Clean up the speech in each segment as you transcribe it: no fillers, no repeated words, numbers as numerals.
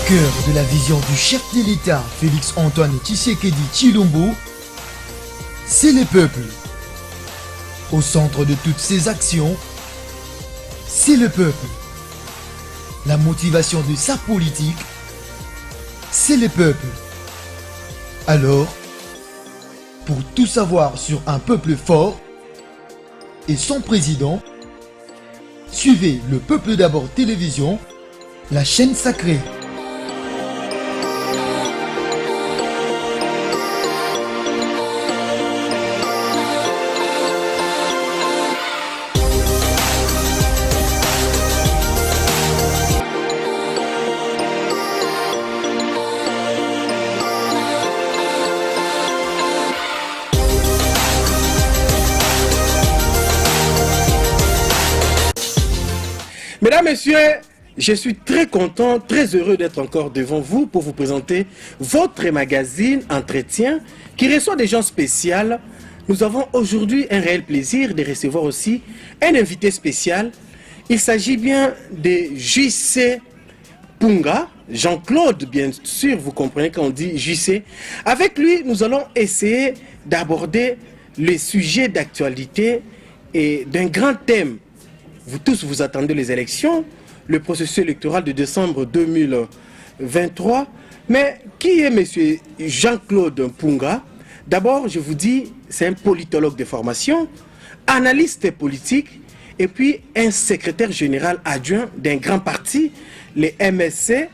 cœur de la vision du chef de l'État, Félix-Antoine Tshisekedi Tshilombo, c'est le peuple. Au centre de toutes ses actions, c'est le peuple. La motivation de sa politique, c'est le peuple. Alors, pour tout savoir sur un peuple fort et son président, suivez le Peuple d'abord télévision, la chaîne sacrée. Mesdames, Messieurs, je suis très content, très heureux d'être encore devant vous pour vous présenter votre magazine Entretien qui reçoit des gens spéciaux. Nous avons aujourd'hui un réel plaisir de recevoir aussi un invité spécial. Il s'agit bien de JC Punga, Jean-Claude, bien sûr, vous comprenez quand on dit JC. Avec lui, nous allons essayer d'aborder les sujets d'actualité et d'un grand thème. Vous tous, vous attendez les élections, le processus électoral de décembre 2023. Mais qui est M. Jean-Claude Punga? D'abord, je vous dis, c'est un politologue de formation, analyste politique, et puis un secrétaire général adjoint d'un grand parti, les MSC.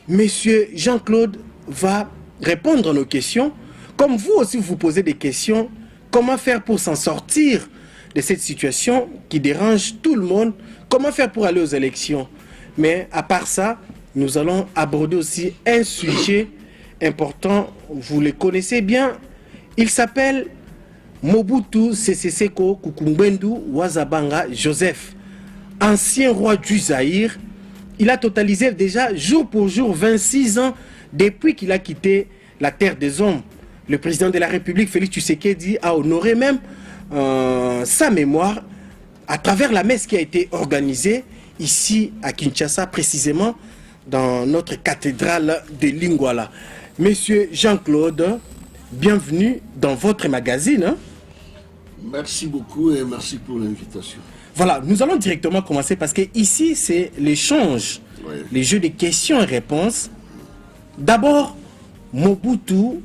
M. Jean-Claude va répondre à nos questions. Comme vous aussi, vous posez des questions, comment faire pour s'en sortir de cette situation qui dérange tout le monde, comment faire pour aller aux élections. Mais à part ça, nous allons aborder aussi un sujet important, vous le connaissez bien, il s'appelle Mobutu Sese Seko Kukumbwendu Wazabanga Joseph, ancien roi du Zaïre. Il a totalisé déjà jour pour jour 26 ans depuis qu'il a quitté la terre des hommes. Le président de la République, Félix Tshisekedi, a honoré même sa mémoire à travers la messe qui a été organisée ici à Kinshasa, précisément dans notre cathédrale de Lingwala. Monsieur Jean-Claude, bienvenue dans votre magazine. Hein? Merci beaucoup et merci pour l'invitation. Voilà, nous allons directement commencer parce que ici c'est l'échange, les jeux de questions et réponses. D'abord, Mobutu,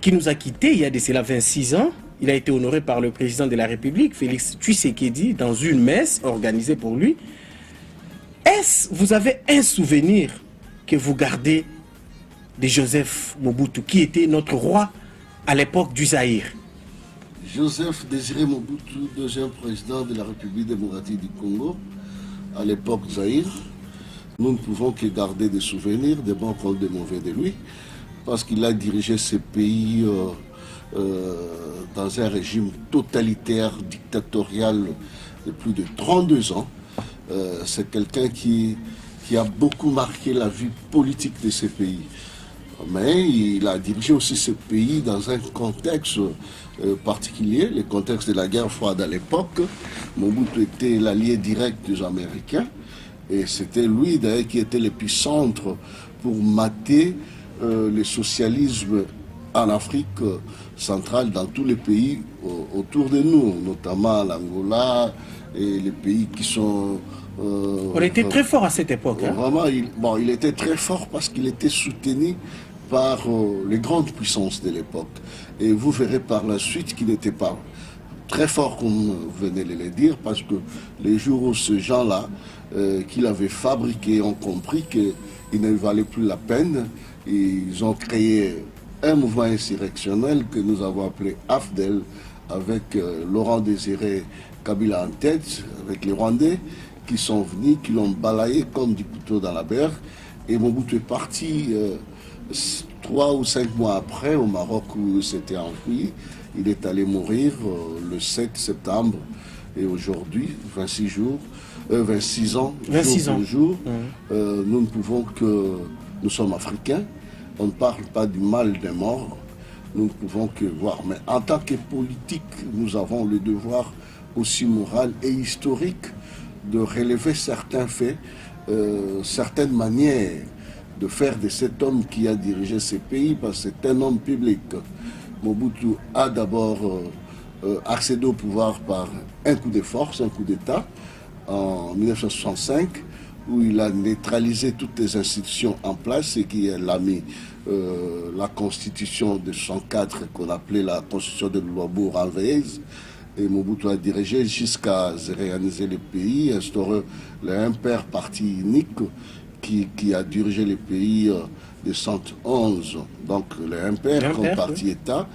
qui nous a quittés il y a de cela 26 ans, il a été honoré par le président de la République, Félix Tshisekedi, dans une messe organisée pour lui. Est-ce que vous avez un souvenir que vous gardez de Joseph Mobutu, qui était notre roi à l'époque du Zaïre? Joseph Désiré Mobutu, deuxième président de la République démocratique du Congo, à l'époque Zaïre. Nous ne pouvons que garder des souvenirs, des bons comme des mauvais de lui, parce qu'il a dirigé ce pays dans un régime totalitaire, dictatorial de plus de 32 ans. C'est quelqu'un qui a beaucoup marqué la vie politique de ce pays. Mais il a dirigé aussi ce pays dans un contexte particulier, le contexte de la guerre froide à l'époque. Mobutu était l'allié direct des Américains et c'était lui d'ailleurs qui était l'épicentre pour mater le socialisme en Afrique centrale, dans tous les pays autour de nous, notamment l'Angola et les pays qui sont... On était très fort à cette époque. Hein? Vraiment, il était très fort parce qu'il était soutenu par les grandes puissances de l'époque. Et vous verrez par la suite qu'il n'était pas très fort, comme vous venez de le dire, parce que les jours où ces gens-là, qu'il avait fabriqués, ont compris qu'il ne valait plus la peine, et ils ont créé un mouvement insurrectionnel que nous avons appelé AFDEL, avec Laurent Désiré Kabila en tête, avec les Rwandais qui sont venus, qui l'ont balayé comme du couteau dans la berre. Et Mobutu est parti 3 ou 5 mois après au Maroc où il s'était enfui. Il est allé mourir le 7 septembre. Et aujourd'hui, 26 ans, jour pour jour, nous ne pouvons que... Nous sommes africains. On ne parle pas du mal des morts, nous ne pouvons que voir. Mais en tant que politique, nous avons le devoir aussi moral et historique de relever certains faits, certaines manières de faire de cet homme qui a dirigé ces pays, parce que c'est un homme public. Mobutu a d'abord accédé au pouvoir par un coup de force, un coup d'État, en 1965, où il a neutralisé toutes les institutions en place et qui a mis la constitution de 1964, qu'on appelait la constitution de Luabo en veilleuse. Et Mobutu a dirigé jusqu'à réaliser le pays, instaurer l'impair parti unique qui a dirigé le pays de 111, donc l'impair comme parti-État,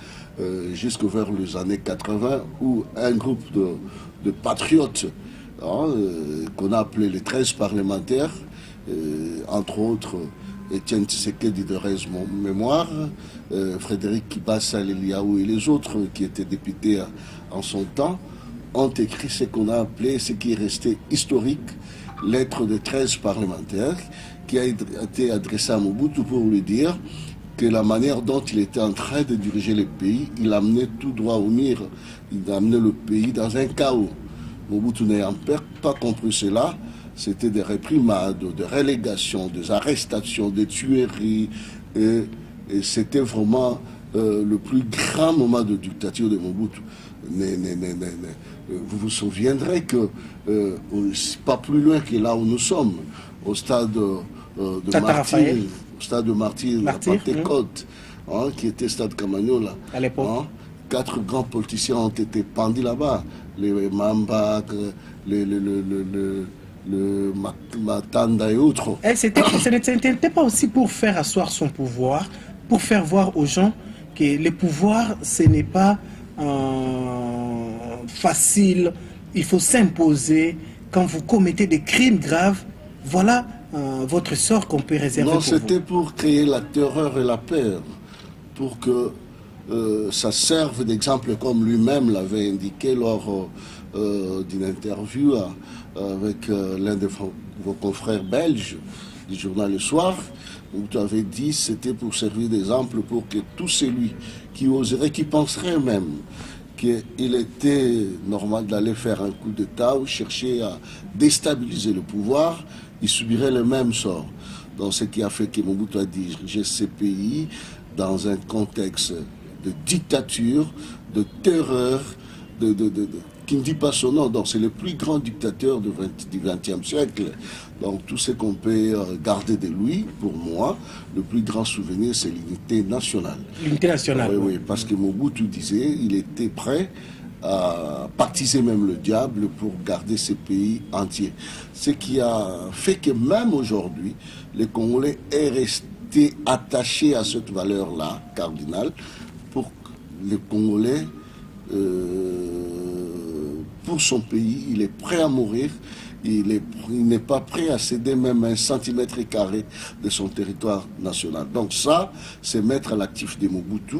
jusqu'au vers les années 80, où un groupe de patriotes qu'on a appelé les 13 parlementaires, entre autres Étienne Tshisekedi de Rez Mémoire, Frédéric Kibassa Leliaou et les autres qui étaient députés en son temps, ont écrit ce qu'on a appelé, ce qui est resté historique, lettre de 13 parlementaires, qui a été adressée à Mobutu pour lui dire que la manière dont il était en train de diriger le pays, il amenait tout droit au mur, il amenait le pays dans un chaos. Mobutu n'ayant pas compris cela, c'était des réprimades, des relégations, des arrestations, des tueries, et c'était vraiment le plus grand moment de dictature de Mobutu. Vous vous souviendrez que pas plus loin que là où nous sommes, au stade de Martyr, au stade de Martyr, la Pentecôte, qui était stade Camagnola, à l'époque. 4 grands politiciens ont été pendus là-bas, les Mamba, le Matanda et autres. Ce n'était pas aussi pour faire asseoir son pouvoir, pour faire voir aux gens que le pouvoir, ce n'est pas facile, il faut s'imposer. Quand vous commettez des crimes graves, voilà votre sort qu'on peut réserver pour vous. Non, c'était pour créer la terreur et la peur, pour que ça serve d'exemple, comme lui-même l'avait indiqué lors d'une interview avec l'un de vos confrères belges du journal Le Soir, où tu avais dit que c'était pour servir d'exemple pour que tout celui qui oserait, qui penserait même qu'il était normal d'aller faire un coup d'État ou chercher à déstabiliser le pouvoir, il subirait le même sort. Donc ce qui a fait que Mobutu a dirigé ces pays dans un contexte de dictature, de terreur, qui ne dit pas son nom. Donc c'est le plus grand dictateur du XXe siècle. Donc tout ce qu'on peut garder de lui, pour moi, le plus grand souvenir, c'est l'unité nationale. L'unité nationale. Oui, oui, parce que Mobutu disait, il était prêt à baptiser même le diable pour garder ce pays entier. Ce qui a fait que même aujourd'hui, les Congolais est resté attaché à cette valeur-là, cardinale, pour les Congolais, pour son pays, il est prêt à mourir, il n'est pas prêt à céder même 1 centimètre carré de son territoire national. Donc ça, c'est mettre à l'actif de Mobutu,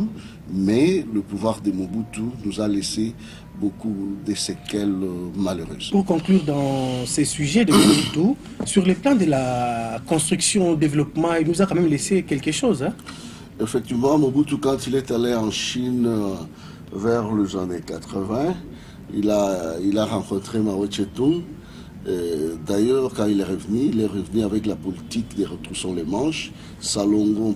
mais le pouvoir de Mobutu nous a laissé beaucoup de séquelles malheureuses. Pour conclure dans ces sujets de Mobutu, sur le plan de la construction, développement, il nous a quand même laissé quelque chose. Hein? Effectivement, Mobutu, quand il est allé en Chine vers les années 80, il a rencontré Mao Tse-tung. D'ailleurs, quand il est revenu avec la politique de retroussons les manches. Salongo,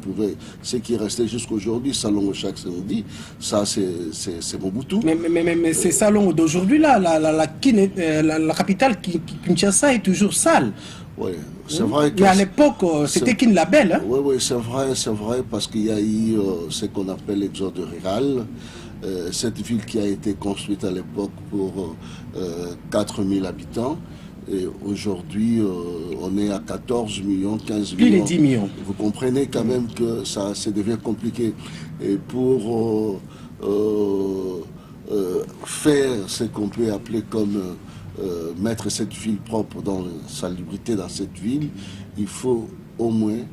ce qui est resté jusqu'aujourd'hui, Salongo chaque samedi, ça c'est Mobutu. Mais c'est Salongo d'aujourd'hui, là, la capitale Kinshasa est toujours sale. Oui, c'est vrai que... Mais à l'époque, c'était qu'une label. Hein? Oui, c'est vrai, parce qu'il y a eu ce qu'on appelle l'exode rural. Cette ville qui a été construite à l'époque pour 4000 habitants. Et aujourd'hui, on est à 14 millions, 15 millions. Plus de 10 millions. Vous comprenez quand même que ça devient compliqué. Et pour faire ce qu'on peut appeler comme mettre cette ville propre dans sa liberté dans cette ville, il faut au moins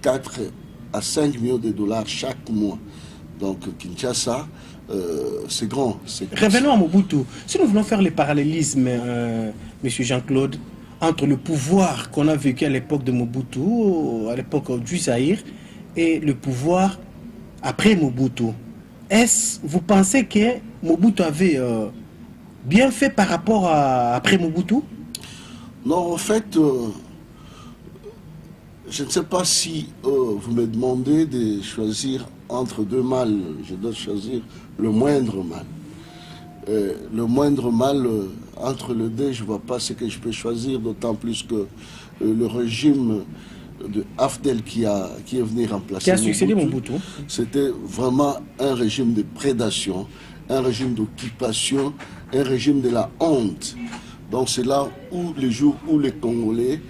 4 à 5 millions de dollars chaque mois. Donc Kinshasa, c'est grand. Revenons à Mobutu. Si nous voulons faire le parallélisme, Monsieur Jean-Claude, entre le pouvoir qu'on a vécu à l'époque de Mobutu, à l'époque du Zaïre, et le pouvoir après Mobutu, vous pensez que Mobutu avait bien fait par rapport à après Mobutu? Non, en fait, Je ne sais pas si vous me demandez de choisir entre deux mal. Je dois choisir le moindre mal. Le moindre mal, entre les deux, je ne vois pas ce que je peux choisir, d'autant plus que le régime de Afdel qui est venu remplacer Qui a succédé Mobutu. C'était vraiment un régime de prédation, un régime d'occupation, un régime de la honte. Donc c'est là où les jours où les Congolais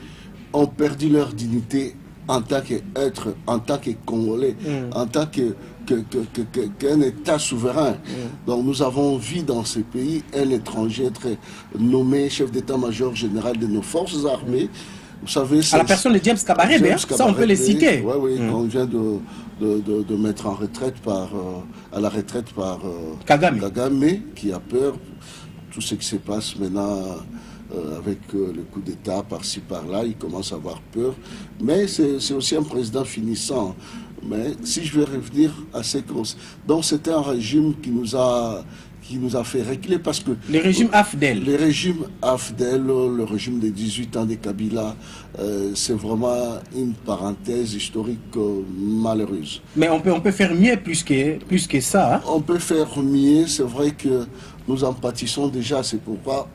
ont perdu leur dignité en tant qu'être, en tant que Congolais, en tant qu'un État souverain. Donc nous avons vu dans ce pays un étranger être nommé chef d'état-major général de nos forces armées. Vous savez, à la personne de James Kabarebe, ça on peut les citer. Oui, oui, on vient de mettre en retraite à la retraite par Kagame, qui a peur. Tout ce qui se passe maintenant avec le coup d'État par-ci par-là, il commence à avoir peur. Mais c'est aussi un président finissant. Mais si je vais revenir à ces causes. Donc c'était un régime qui nous a fait reculer parce que... Le régime Afdel. Le régime Afdel, le régime des 18 ans des Kabila, c'est vraiment une parenthèse historique malheureuse. Mais on peut faire mieux plus que ça. Hein? On peut faire mieux, c'est vrai que nous en pâtissons déjà, c'est pourquoi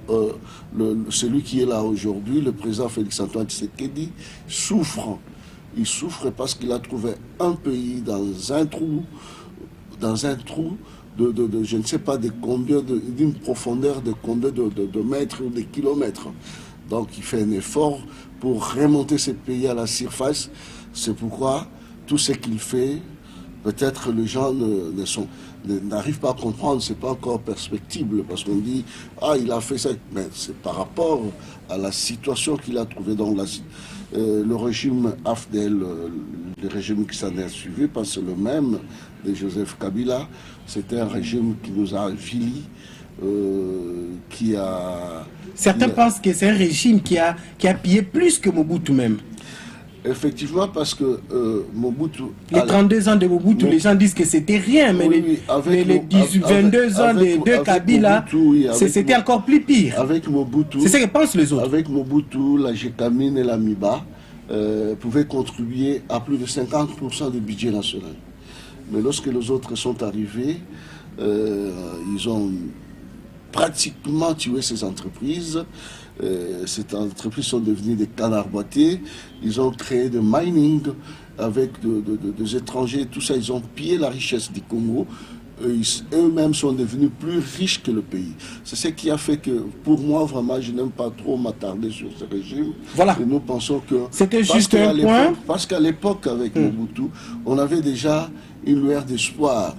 celui qui est là aujourd'hui, le président Félix-Antoine Tshisekedi, souffre. Il souffre parce qu'il a trouvé un pays dans un trou de je ne sais pas de combien, d'une profondeur de combien de mètres ou de kilomètres. Donc il fait un effort pour remonter ce pays à la surface. C'est pourquoi tout ce qu'il fait, peut-être les gens n'arrivent pas à comprendre, c'est pas encore perspectible, parce qu'on dit, ah, il a fait ça, mais c'est par rapport à la situation qu'il a trouvée dans le régime Afdel, le régime qui s'en est suivi, parce que c'est le même de Joseph Kabila, c'était un régime qui nous a avilis, Certains pensent que c'est un régime qui a pillé plus que Mobutu même. Effectivement, parce que Mobutu... Les 32 ans de Mobutu, les gens disent que c'était rien, mais les 22 ans de Kabila, c'était encore plus pire. Avec Mobutu... C'est ce que pensent les autres. Avec Mobutu, la GECAMINE et la MIBA pouvaient contribuer à plus de 50% du budget national. Mais lorsque les autres sont arrivés, ils ont pratiquement tué ces entreprises. Ces entreprises sont devenues des canards boîtiers. Ils ont créé de mining avec des étrangers, tout ça. Ils ont pillé la richesse du Congo. Eux-mêmes sont devenus plus riches que le pays. C'est ce qui a fait que, pour moi, vraiment, je n'aime pas trop m'attarder sur ce régime. Voilà. Et nous pensons que... C'était juste un point. Parce qu'à l'époque, avec Mobutu, on avait déjà une lueur d'espoir.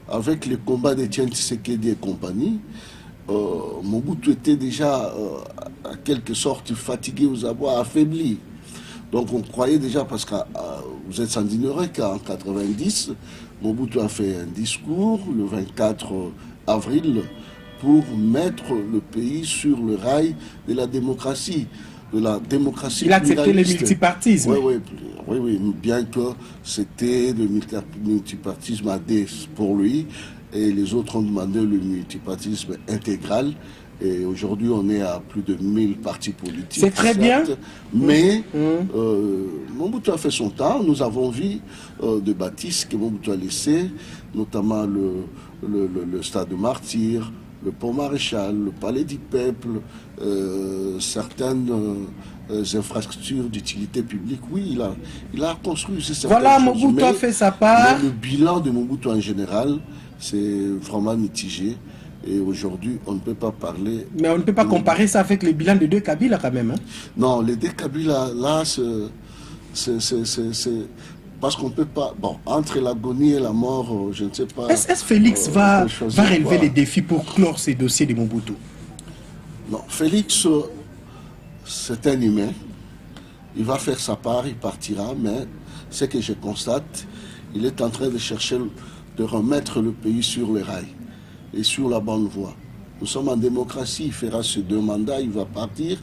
Avec les combats d'Étienne Tshisekedi et compagnie, Mobutu était déjà, en quelque sorte, fatigué aux abois, affaibli. Donc on croyait déjà, parce que vous êtes sans ignorer qu'en 90, Mobutu a fait un discours le 24 avril pour mettre le pays sur le rail de la démocratie. Il a accepté le multipartisme. Oui, bien que c'était le multipartisme AD pour lui, et les autres ont demandé le multipartisme intégral. Et aujourd'hui, on est à plus de 1000 partis politiques. C'est très bien. Mais Mobutu a fait son temps. Nous avons vu des bâtisses que Mobutu a laissées, notamment le stade de Martyrs, le pont Maréchal, le palais du peuple, certaines infrastructures d'utilité publique. Oui, il a construit certaines voilà, choses. Mobutu a fait sa part. Mais le bilan de Mobutu en général, c'est vraiment mitigé. Et aujourd'hui, on ne peut pas parler... Mais on ne peut pas comparer ça avec le bilan de deux Kabila quand même. Hein? Non, les deux Kabila, là, c'est... Parce qu'on ne peut pas... Bon, entre l'agonie et la mort, je ne sais pas... Est-ce Félix va relever les défis pour clore ces dossiers de Mobutu? Non, Félix, c'est un humain. Il va faire sa part, il partira, mais ce que je constate, il est en train de chercher de remettre le pays sur les rails et sur la bonne voie. Nous sommes en démocratie, il fera ses 2 mandats, il va partir,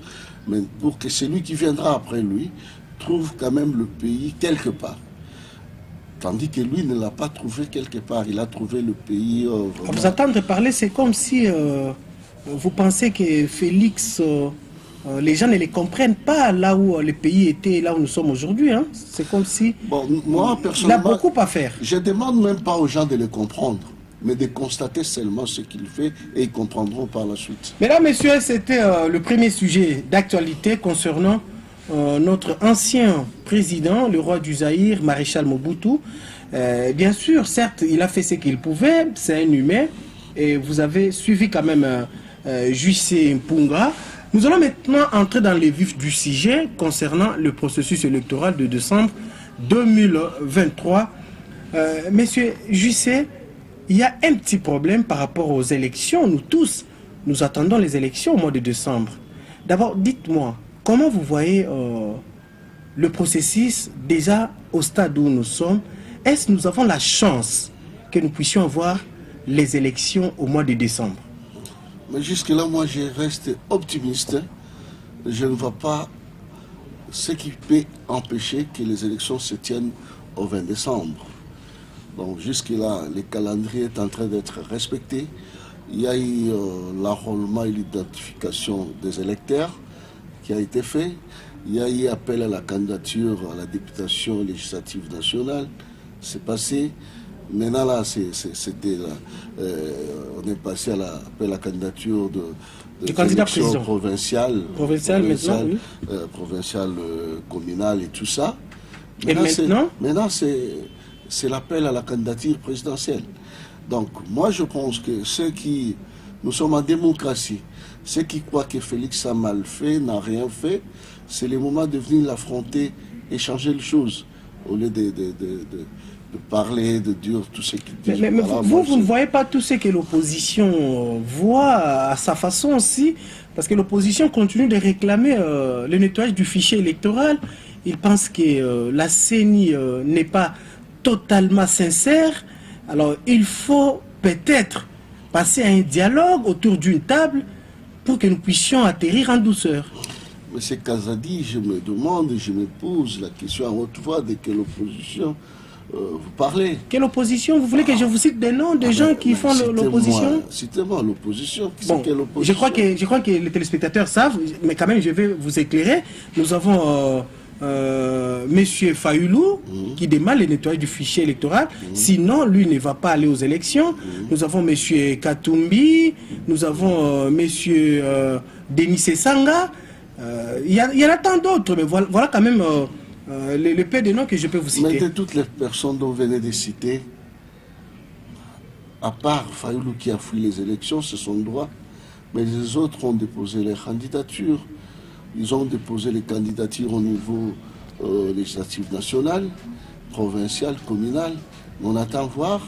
mais pour que celui qui viendra après lui trouve quand même le pays quelque part. Tandis que lui ne l'a pas trouvé quelque part, il a trouvé le pays... À vous entendre parler, c'est comme si vous pensez que Félix les gens ne les comprennent pas là où le pays était, là où nous sommes aujourd'hui. Hein. C'est comme si Bon, moi, il a personnellement, beaucoup à faire. je ne demande même pas aux gens de le comprendre, mais de constater seulement ce qu'il fait et ils comprendront par la suite. Mesdames, Messieurs, c'était le premier sujet d'actualité concernant notre ancien président, le roi du Zaïre, Maréchal Mobutu. Bien sûr, certes, il a fait ce qu'il pouvait, c'est un humain, et vous avez suivi quand même Juissé Mpunga. Nous allons maintenant entrer dans les vifs du sujet concernant le processus électoral de décembre 2023. Monsieur Juissé, il y a un petit problème par rapport aux élections. Nous tous, nous attendons les élections au mois de décembre. D'abord, dites-moi, comment vous voyez le processus déjà au stade où nous sommes? Est-ce que nous avons la chance que nous puissions avoir les élections au mois de décembre? Mais jusque-là, moi, je reste optimiste. Je ne vois pas ce qui peut empêcher que les élections se tiennent au 20 décembre. Donc jusque-là, le calendrier est en train d'être respecté. Il y a eu l'enrôlement et l'identification des électeurs qui a été fait. Il y a eu appel à la candidature à la députation législative nationale. C'est passé. Maintenant, là, on est passé à l'appel à la candidature de candidat président provincial, communal et tout ça. Maintenant, c'est l'appel à la candidature présidentielle. Donc, moi, je pense que nous sommes en démocratie. Ceux qui croient que Félix a mal fait, n'a rien fait, c'est le moment de venir l'affronter et changer les choses, au lieu de parler, de dire tout ce qu'il dit. Mais voilà, vous ne voyez pas tout ce que l'opposition voit à sa façon aussi, parce que l'opposition continue de réclamer le nettoyage du fichier électoral. Il pense que la CENI n'est pas totalement sincère. Alors il faut peut-être passer à un dialogue autour d'une table pour que nous puissions atterrir en douceur. Monsieur Kazadi, je me demande, je me pose la question à haute voix de quelle opposition vous parlez. Quelle opposition? Vous voulez que je vous cite des noms de gens qui font l'opposition? Citez-moi l'opposition. Bon, je crois que les téléspectateurs savent, mais quand même je vais vous éclairer. Nous avons Monsieur Fayoulou qui demande le nettoyage du fichier électoral. Sinon, lui ne va pas aller aux élections. Nous avons Monsieur Katumbi, nous avons Monsieur Denis Sanga. Il y en a tant d'autres, mais voilà quand même le peu de noms que je peux vous citer. Mais de toutes les personnes dont vous venez de citer, à part Fayoulou qui a fui les élections, c'est son droit, mais les autres ont déposé leurs candidatures. Ils ont déposé les candidatures au niveau législatif national, provincial, communal. On attend voir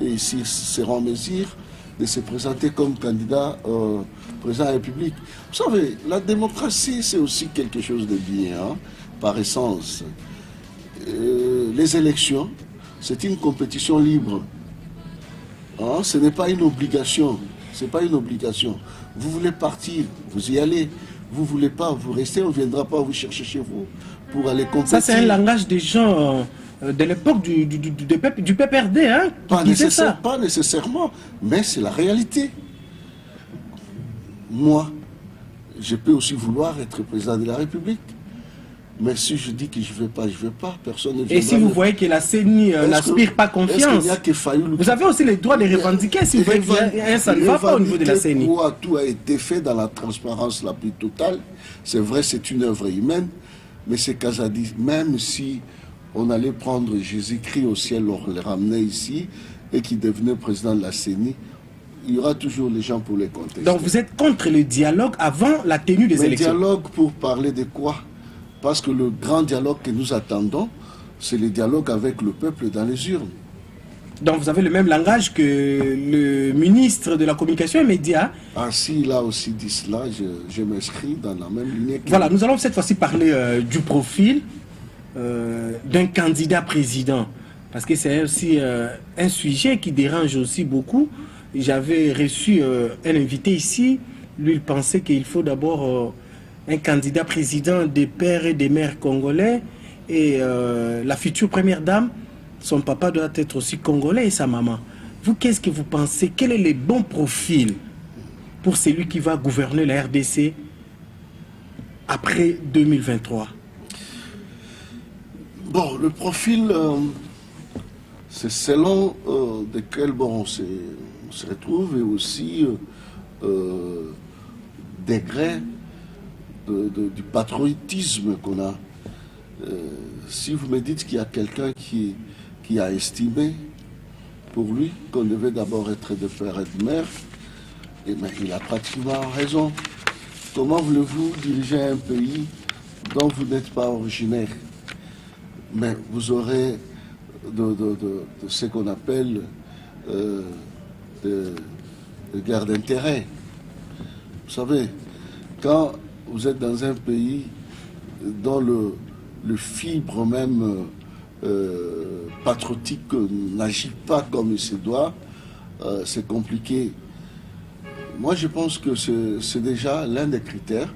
et s'ils seront en mesure de se présenter comme candidat président de la République. Vous savez, la démocratie, c'est aussi quelque chose de bien, hein, par essence. Les élections, c'est une compétition libre. Hein, ce n'est pas une obligation. C'est pas une obligation. Vous voulez partir, vous y allez. Vous voulez pas, vous restez, on ne viendra pas vous chercher chez vous pour aller compétir. Ça, c'est un langage des gens de l'époque du PPRD, hein, pas nécessairement, mais c'est la réalité. Moi, je peux aussi vouloir être président de la République. Mais si je dis que je ne vais pas, je ne vais pas. Personne ne viendra. Et si vous voyez que la CENI n'aspire pas confiance, vous avez aussi le droit de revendiquer si vous voyez que ça ne va pas au niveau de la CENI. Tout a été fait dans la transparence la plus totale. C'est vrai, c'est une œuvre humaine, mais c'est Kazadi. Même si on allait prendre Jésus-Christ au ciel, on le ramenait ici, et qui devenait président de la CENI, il y aura toujours les gens pour les contester. Donc vous êtes contre le dialogue avant la tenue des élections? Le dialogue pour parler de quoi? Parce que le grand dialogue que nous attendons, c'est le dialogue avec le peuple dans les urnes. Donc vous avez le même langage que le ministre de la Communication et Médias. Ah si, il a aussi dit cela, je m'inscris dans la même ligne. Voilà, nous allons cette fois-ci parler du profil d'un candidat président. Parce que c'est aussi un sujet qui dérange aussi beaucoup. J'avais reçu un invité ici, lui il pensait qu'il faut d'abord un candidat président des pères et des mères congolais et la future première dame, son papa doit être aussi congolais et sa maman. Vous, qu'est-ce que vous pensez? Quel est le bon profil pour celui qui va gouverner la RDC après 2023? Bon, le profil, c'est selon desquels bon, on se retrouve et aussi degré du patriotisme qu'on a. Si vous me dites qu'il y a quelqu'un qui a estimé pour lui qu'on devait d'abord être de père et de mère, eh bien, il a pratiquement raison. Comment voulez-vous diriger un pays dont vous n'êtes pas originaire? Mais vous aurez de ce qu'on appelle de guerre d'intérêt. Vous savez, quand vous êtes dans un pays dont le fibre même patriotique n'agit pas comme il se doit, c'est compliqué. Moi, je pense que c'est déjà l'un des critères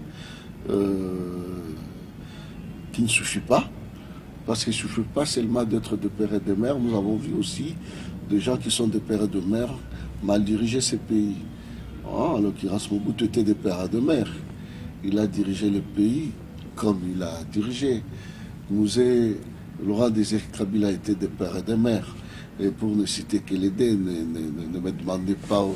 qui ne suffit pas, parce qu'il ne suffit pas seulement d'être de père et de mère. Nous avons vu aussi des gens qui sont de père et de mère mal diriger ces pays. En l'occurrence, Mobutu était de père et de mère. Il a dirigé le pays comme il a dirigé. Musée Laurent Désiré Kabila était de père et de mère. Et pour ne citer que les deux, ne me demandez pas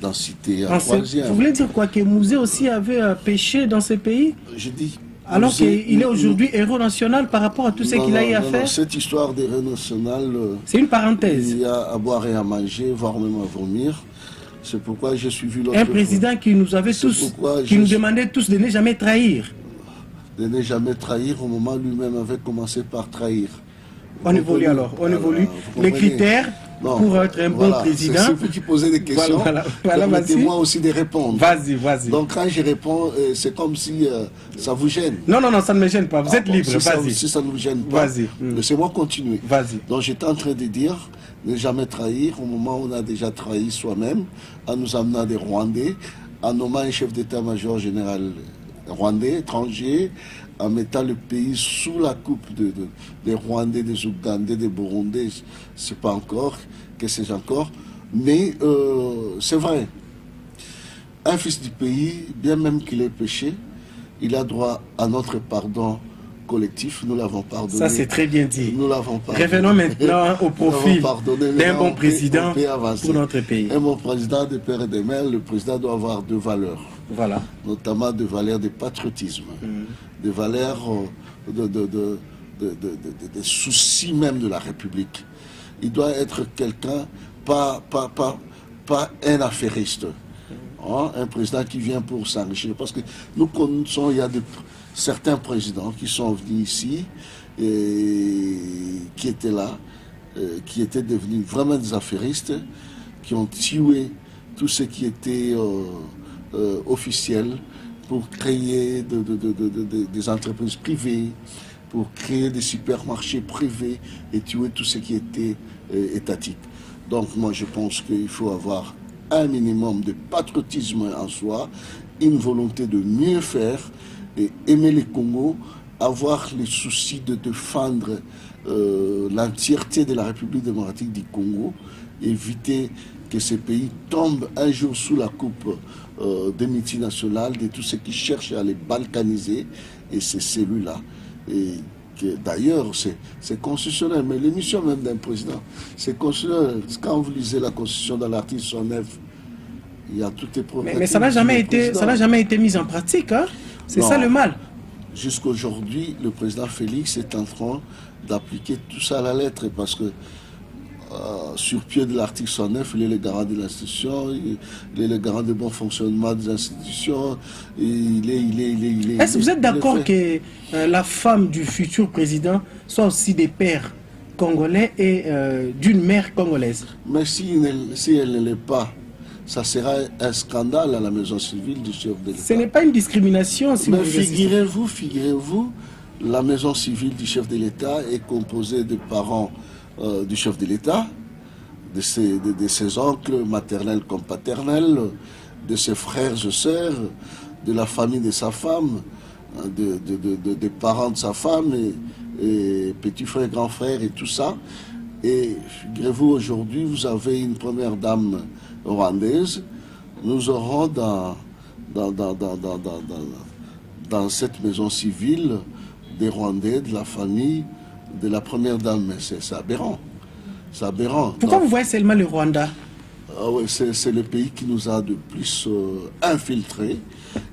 d'en citer un troisième. Vous voulez dire quoi? Que Musée aussi avait péché dans ce pays? Je dis... Alors qu'il est aujourd'hui héros national par rapport à tout ce qu'il a eu à faire? Cette histoire d'héros national... c'est une parenthèse. Il y a à boire et à manger, voire même à vomir. C'est pourquoi j'ai suivi l'autre... Un président qui nous avait tous... qui nous demandait tous de ne jamais trahir. De ne jamais trahir au moment où lui-même avait commencé par trahir. On évolue alors, on évolue. Les critères pour être un bon président. C'est vous qui posez des questions. Voilà, permettez-moi aussi de répondre. Vas-y, vas-y. Donc quand je réponds, c'est comme si ça vous gêne. Non, ça ne me gêne pas. Vous êtes libre, vas-y. Si ça ne vous gêne pas, laissez-moi continuer. Vas-y. Donc j'étais en train de dire, ne jamais trahir au moment où on a déjà trahi soi-même, en nous amenant des Rwandais, en nommant un chef d'état-major général rwandais, étranger, en mettant le pays sous la coupe des Rwandais, des Ougandais, des Burundais, c'est pas encore, que sais-je encore, mais c'est vrai. Un fils du pays, bien même qu'il ait péché, il a droit à notre pardon collectif, nous l'avons pardonné. Ça c'est très bien dit. Nous l'avons pardonné. Revenons maintenant au profil d'un bon président pour notre pays. Un bon président de père et de mère, le président doit avoir deux valeurs. Voilà. Notamment des valeurs de patriotisme, des valeurs de soucis même de la République. Il doit être quelqu'un, pas un affairiste. Un président qui vient pour s'enrichir. Parce que nous connaissons, il y a certains présidents qui sont venus ici et qui étaient là, qui étaient devenus vraiment des affairistes, qui ont tué tout ce qui était officiel pour créer des entreprises privées, pour créer des supermarchés privés et tuer tout ce qui était étatique. Donc moi je pense qu'il faut avoir un minimum de patriotisme en soi, une volonté de mieux faire et aimer les Congo, avoir les soucis de défendre l'entièreté de la République démocratique du Congo, éviter que ce pays tombe un jour sous la coupe des multinationales, de tout ce qui cherche à les balkaniser, et c'est celui-là. Et d'ailleurs, c'est constitutionnel, mais l'émission même d'un président, c'est constitutionnel. Quand vous lisez la Constitution dans l'article 109, il y a toutes les preuves. Mais ça n'a jamais été mis en pratique, hein? C'est ça le mal. Jusqu'aujourd'hui, le président Félix est en train d'appliquer tout ça à la lettre, parce que sur pied de l'article 109, il est le garant de l'institution, il est le garant du bon fonctionnement des institutions, Est-ce que vous êtes d'accord que la femme du futur président soit aussi des pères congolais et d'une mère congolaise? Mais si elle ne l'est pas, ça sera un scandale à la maison civile du chef de l'État. Ce n'est pas une discrimination, si mais vous figurez-vous, la maison civile du chef de l'État est composée de parents du chef de l'État, de ses oncles maternels comme paternels, de ses frères et sœurs, de la famille de sa femme, des parents de sa femme, et petits frères, grands frères et tout ça. Et figurez-vous, aujourd'hui, vous avez une première dame rwandaise. Nous aurons dans dans cette maison civile des Rwandais, de la famille, de la première dame. Mais c'est aberrant. C'est aberrant. Pourquoi vous voyez seulement le Rwanda? Ouais, c'est le pays qui nous a de plus infiltrés.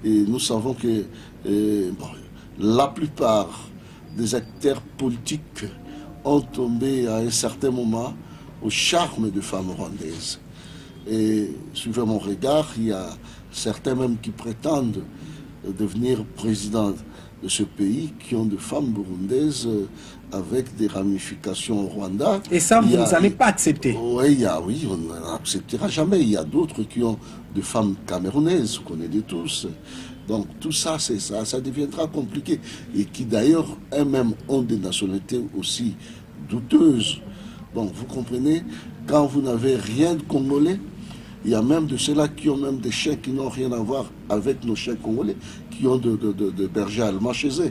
Et nous savons que la plupart des acteurs politiques ont tombé à un certain moment au charme de femmes rwandaises. Et suivant mon regard, il y a certains même qui prétendent devenir président de ce pays, qui ont de femmes burundaises avec des ramifications au Rwanda. Et ça, vous n'allez pas accepter? Oui, on n'acceptera jamais. Il y a d'autres qui ont de femmes camerounaises, vous connaissez tous. Donc tout ça, ça deviendra compliqué. Et qui d'ailleurs, eux-mêmes ont des nationalités aussi douteuses. Donc vous comprenez, quand vous n'avez rien de congolais, il y a même de ceux-là qui ont même des chiens qui n'ont rien à voir avec nos chiens congolais, qui ont de bergers allemands chez eux.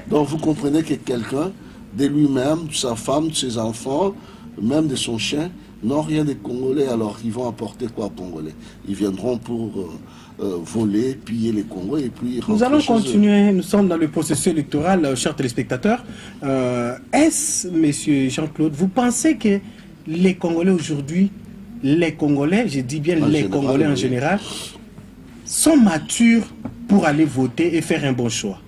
Donc vous comprenez que quelqu'un, de lui-même, de sa femme, de ses enfants, même de son chien, n'ont rien de congolais, alors ils vont apporter quoi aux Congolais? Ils viendront pour voler, piller les Congolais et puis nous allons continuer, nous sommes dans le processus électoral, chers téléspectateurs. Est-ce, monsieur Jean-Claude, vous pensez que les Congolais aujourd'hui, les Congolais, je dis bien les Congolais en général, sont matures pour aller voter et faire un bon choix?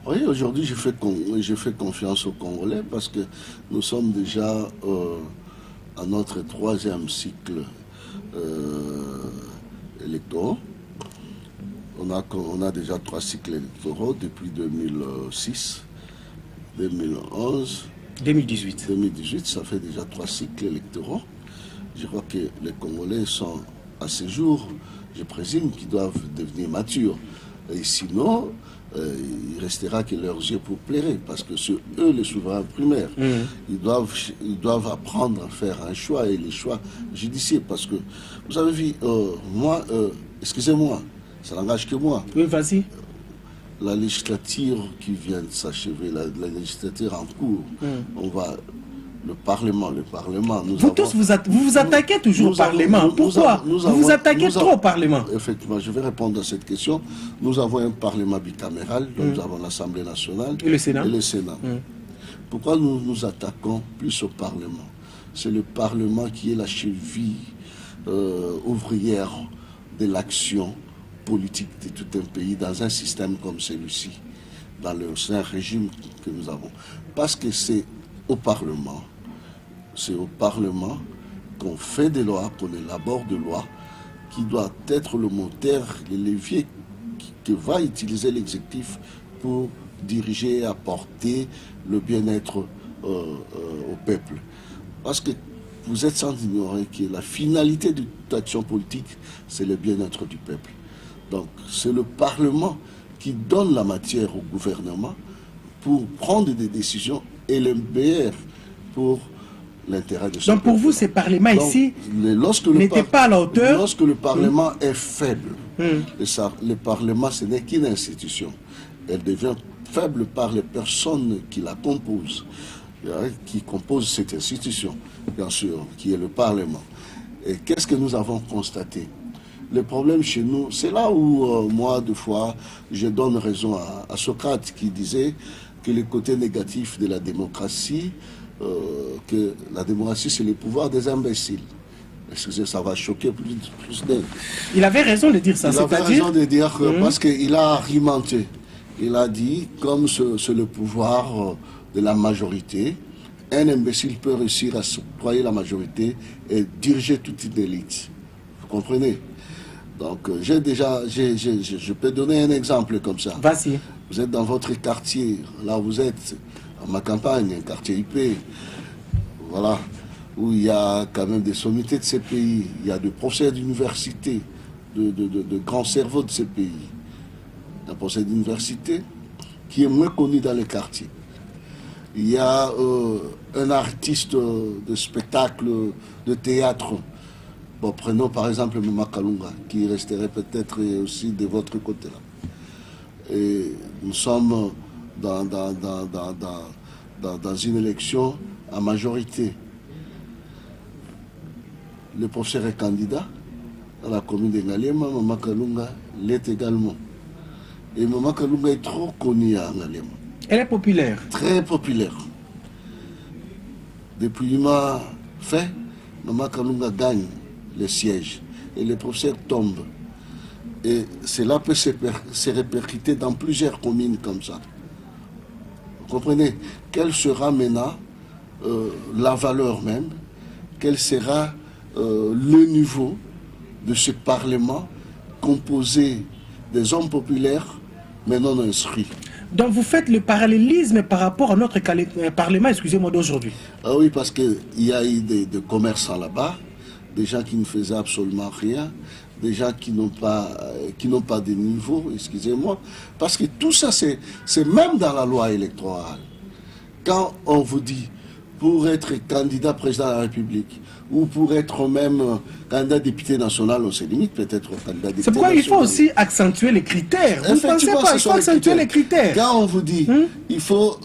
Oui, aujourd'hui, je fais confiance aux Congolais parce que nous sommes déjà à notre 3e cycle électoral. On a déjà 3 cycles électoraux depuis 2006, 2011, 2018. 2018, ça fait déjà 3 cycles électoraux. Je crois que les Congolais sont à ce jour, je présume, qu'ils doivent devenir matures. Et sinon, il restera que leurs yeux pour plairer, parce que c'est eux les souverains primaires. Ils doivent apprendre à faire un choix, et les choix judiciaires, parce que, vous avez vu, moi, excusez-moi, ça n'engage que moi. Oui, vas-y. La législature qui vient de s'achever, la législature en cours, on va... Le Parlement. Vous vous attaquez toujours au Parlement. Pourquoi vous vous attaquez trop au Parlement? Effectivement, je vais répondre à cette question. Nous avons un Parlement bicaméral, donc nous avons l'Assemblée nationale et le Sénat. Pourquoi nous nous attaquons plus au Parlement? C'est le Parlement qui est la cheville ouvrière de l'action politique de tout un pays dans un système comme celui-ci, dans un régime que nous avons. Parce que c'est au Parlement qu'on fait des lois, qu'on élabore des lois, qui doit être le moteur, le levier que va utiliser l'exécutif pour diriger et apporter le bien-être au peuple. Parce que vous êtes sans ignorer que la finalité de toute action politique, c'est le bien-être du peuple. Donc c'est le Parlement qui donne la matière au gouvernement pour prendre des décisions et le meilleur pour l'intérêt de ce Donc pour vous, ce Parlement ici n'était pas à la hauteur. Lorsque le Parlement est faible, le Parlement, ce n'est qu'une institution. Elle devient faible par les personnes qui la composent, qui composent cette institution, bien sûr, qui est le Parlement. Et qu'est-ce que nous avons constaté? Le problème chez nous, c'est là où moi, deux fois, je donne raison à Socrate qui disait que le côté négatif de la démocratie, que la démocratie c'est le pouvoir des imbéciles. Excusez, ça va choquer plus d'un. Il avait raison de dire ça, il avait raison de dire que, parce qu'il a argumenté. Il a dit, comme c'est le pouvoir de la majorité, un imbécile peut réussir à s'octroyer la majorité et diriger toute une élite. Vous comprenez? Donc, je peux donner un exemple comme ça. Vas-y. Vous êtes dans votre quartier, là où vous êtes, à ma campagne, un quartier IP, voilà, où il y a quand même des sommités de ces pays, il y a des professeurs d'université, de grands cerveaux de ces pays. Un professeur d'université qui est moins connu dans les quartiers. Il y a un artiste de spectacle, de théâtre. Bon, prenons par exemple Mama Kalunga, qui resterait peut-être aussi de votre côté là. Et nous sommes dans une élection à majorité. Le professeur est candidat dans la commune de Ngaliema, Mama Kalunga l'est également. Et Maman Kalunga est trop connue à Ngalema. Elle est populaire. Très populaire. Depuis m'a fait, Maman Kalunga gagne le siège et les professeurs tombent. Et cela peut se répercuter dans plusieurs communes comme ça. Vous comprenez? Quelle sera maintenant la valeur même? Quel sera le niveau de ce Parlement composé des hommes populaires mais non instruits? Donc vous faites le parallélisme par rapport à notre Parlement, excusez-moi, d'aujourd'hui. Ah oui, parce qu'il y a eu des commerçants là-bas, des gens qui ne faisaient absolument rien, des gens qui n'ont pas de niveau, excusez-moi. Parce que tout ça, c'est même dans la loi électorale. Quand on vous dit, pour être candidat président de la République, ou pour être même candidat député national, on se limite peut-être au candidat député national. C'est pourquoi il faut aussi accentuer les critères. Vous ne pensez pas, il faut accentuer les critères. Quand on vous dit, il faut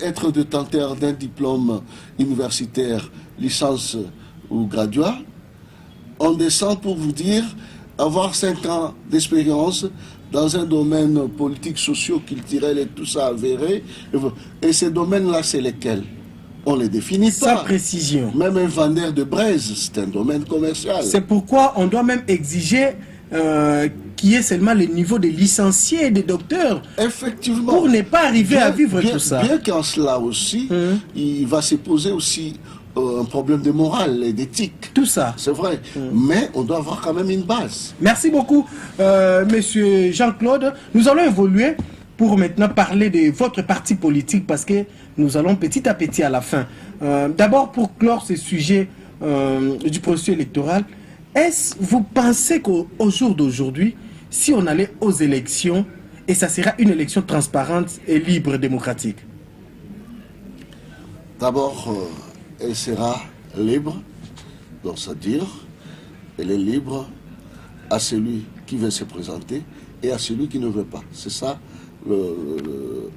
être détenteur d'un diplôme universitaire, licence ou graduat, on descend pour vous dire avoir 5 ans d'expérience dans un domaine politique, socio-culturel et tout ça avéré. Et ces domaines-là, c'est lesquels? On les définit pas. Sans précision. Même un vendeur de braise, c'est un domaine commercial. C'est pourquoi on doit même exiger qu'il y ait seulement le niveau des licenciés et des docteurs. Effectivement. Pour ne pas arriver à vivre tout ça. Bien qu'en cela aussi, il va se poser aussi un problème de morale et d'éthique. Tout ça. C'est vrai. Mais on doit avoir quand même une base. Merci beaucoup, monsieur Jean-Claude. Nous allons évoluer pour maintenant parler de votre parti politique parce que nous allons petit à petit à la fin. D'abord, pour clore ce sujet du processus électoral, vous pensez qu'au jour d'aujourd'hui, si on allait aux élections, et ça sera une élection transparente et libre et démocratique? D'abord, elle sera libre, donc c'est-à-dire, elle est libre à celui qui veut se présenter et à celui qui ne veut pas. C'est ça le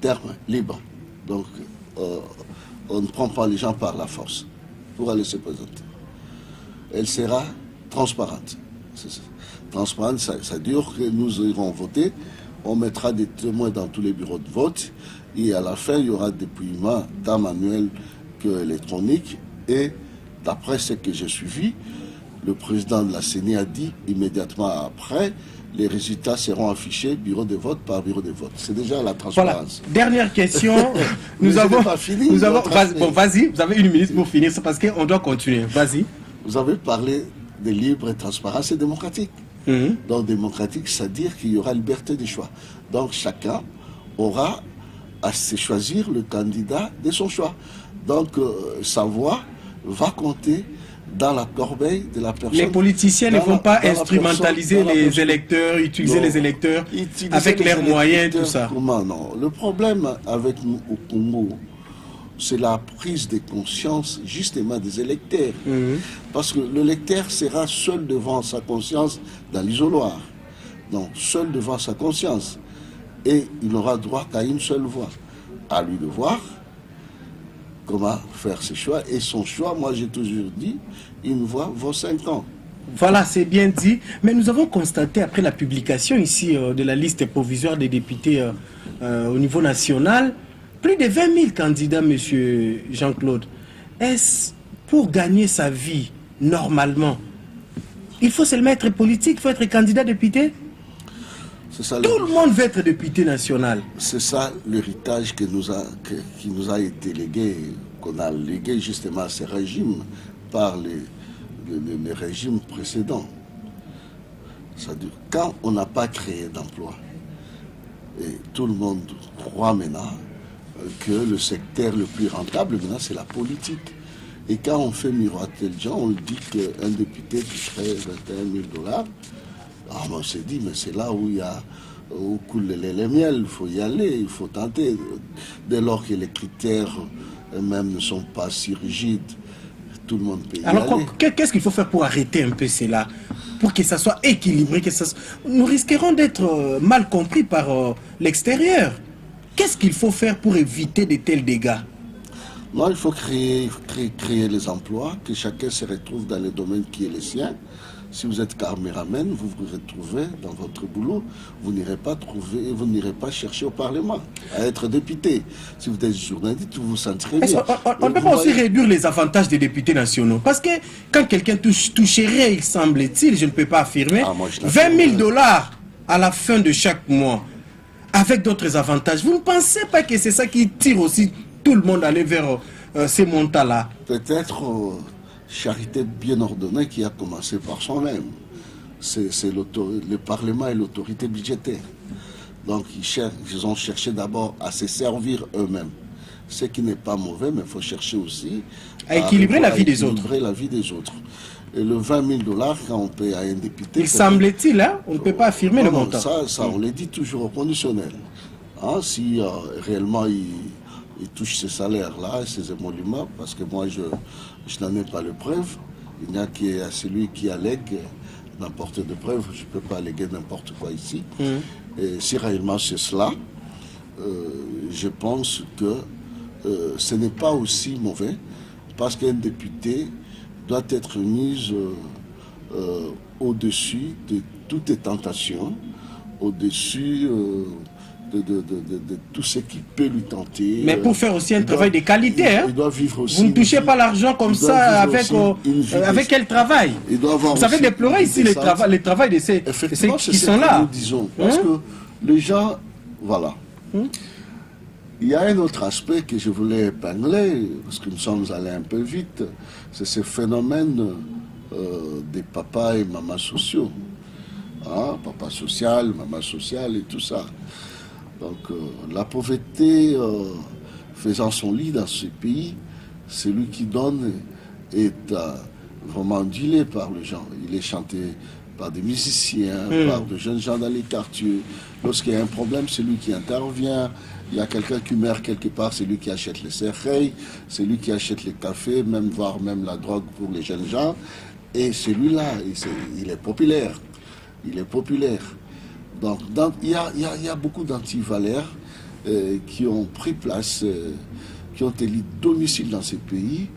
terme libre. Donc, on ne prend pas les gens par la force pour aller se présenter. Elle sera transparente. Transparente, ça veut dire que nous irons voter, on mettra des témoins dans tous les bureaux de vote, et à la fin, il y aura des dépouillements tant manuels qu'électroniques. Et d'après ce que j'ai suivi, le président de la CENI a dit immédiatement après, les résultats seront affichés bureau de vote par bureau de vote. C'est déjà la transparence. Voilà. Dernière question. Nous avons pas fini. Bon, vas-y, vous avez 1 minute pour finir, c'est parce qu'on doit continuer. Vas-y. Vous avez parlé de libre et transparence et démocratique. Donc démocratique, c'est-à-dire qu'il y aura liberté de choix. Donc chacun aura à se choisir le candidat de son choix. Donc sa voix va compter dans la corbeille de la personne. Les politiciens ne vont pas instrumentaliser les électeurs, utiliser les électeurs avec leurs moyens, tout ça. Comment non? Le problème avec nous au Congo, c'est la prise de conscience justement des électeurs. Parce que le lecteur sera seul devant sa conscience dans l'isoloir. Donc seul devant sa conscience. Et il n'aura droit qu'à une seule voix. À lui de voir comment faire ses choix. Et son choix, moi j'ai toujours dit, une voix vaut 5 ans. Voilà, c'est bien dit. Mais nous avons constaté, après la publication ici de la liste provisoire des députés au niveau national, plus de 20 000 candidats, monsieur Jean-Claude. Est-ce pour gagner sa vie, normalement, il faut seulement être politique, il faut être candidat député? Ça, tout le monde veut être député national. C'est ça l'héritage qui nous a été légué, qu'on a légué justement à ces régimes par les régimes précédents. C'est-à-dire, quand on n'a pas créé d'emploi, et tout le monde croit maintenant que le secteur le plus rentable maintenant c'est la politique. Et quand on fait miroiter les gens, on dit qu'un député toucherait 21 000 $. Alors on s'est dit, mais c'est là où il y a où coule les miel, il faut y aller, il faut tenter. Dès lors que les critères eux-mêmes ne sont pas si rigides, tout le monde peut y aller. Alors qu'est-ce qu'il faut faire pour arrêter un peu cela? Pour que ça soit équilibré, nous risquerons d'être mal compris par l'extérieur. Qu'est-ce qu'il faut faire pour éviter de tels dégâts? Non, il faut créer les emplois, que chacun se retrouve dans le domaine qui est le sien. Si vous êtes caméraman, vous vous retrouvez dans votre boulot, vous n'irez pas chercher au Parlement à être député. Si vous êtes journaliste, vous vous sentirez bien. On ne peut pas aussi réduire les avantages des députés nationaux. Parce que quand quelqu'un toucherait, il semble-t-il, je ne peux pas affirmer, 20 000 dollars à la fin de chaque mois, avec d'autres avantages. Vous ne pensez pas que c'est ça qui tire aussi tout le monde à aller vers ces montants-là? Peut-être charité bien ordonnée qui a commencé par soi-même. C'est le Parlement et l'autorité budgétaire. Donc ils ont cherché d'abord à se servir eux-mêmes. Ce qui n'est pas mauvais, mais il faut chercher aussi à équilibrer la vie des autres. Et le 20 000 dollars, quand on paye à un député... Il semble-t-il, hein, on ne peut pas affirmer le montant. Ça, on le dit toujours au conditionnel. Hein, si réellement il touche ces salaires-là, ces émoluments, parce que moi, je n'en ai pas de preuve. Il n'y a qu'à celui qui allègue n'importe de preuve. Je ne peux pas alléguer n'importe quoi ici. Et si réellement c'est cela, je pense que ce n'est pas aussi mauvais, parce qu'un député doit être mis au-dessus de toutes les tentations, au-dessus de tout ce qui peut lui tenter. Mais pour faire aussi un travail de qualité, il doit vivre aussi. Vous ne touchez pas l'argent comme ça avec quel travail? Vous savez déplorer ici le travail de ceux qui sont là. Nous disons, parce que les gens, voilà. Il y a un autre aspect que je voulais épingler, parce que nous sommes allés un peu vite, c'est ce phénomène des papas et mamas sociaux. Hein, papa social, maman sociale et tout ça. Donc la pauvreté faisant son lit dans ce pays, celui qui donne est vraiment ondulé par les gens. Il est chanté par des musiciens, par de jeunes gens dans les quartiers. Lorsqu'il y a un problème, c'est lui qui intervient. Il y a quelqu'un qui meurt quelque part, c'est lui qui achète les cercueils, c'est lui qui achète les cafés, voire même la drogue pour les jeunes gens. Et celui-là, il est populaire. Il est populaire. Donc il y a beaucoup d'antivaleurs qui ont pris place, qui ont élu domicile dans ces pays,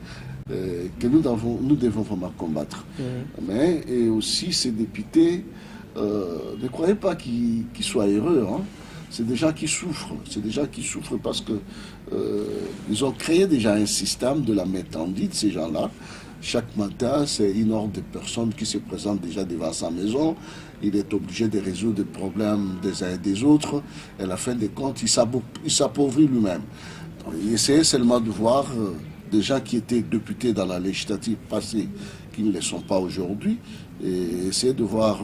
que nous devons vraiment combattre. Mais et aussi ces députés, ne croyez pas qu'ils soient heureux. Hein. C'est des gens qui souffrent. C'est des gens qui souffrent parce que ils ont créé déjà un système de la méthandie de ces gens-là. Chaque matin, c'est une horde de personnes qui se présentent déjà devant sa maison. Il est obligé de résoudre des problèmes des uns et des autres. Et à la fin des comptes, il s'appauvrit lui-même. Il essayait seulement de voir des gens qui étaient députés dans la législative passée, qui ne le sont pas aujourd'hui, et essayer de voir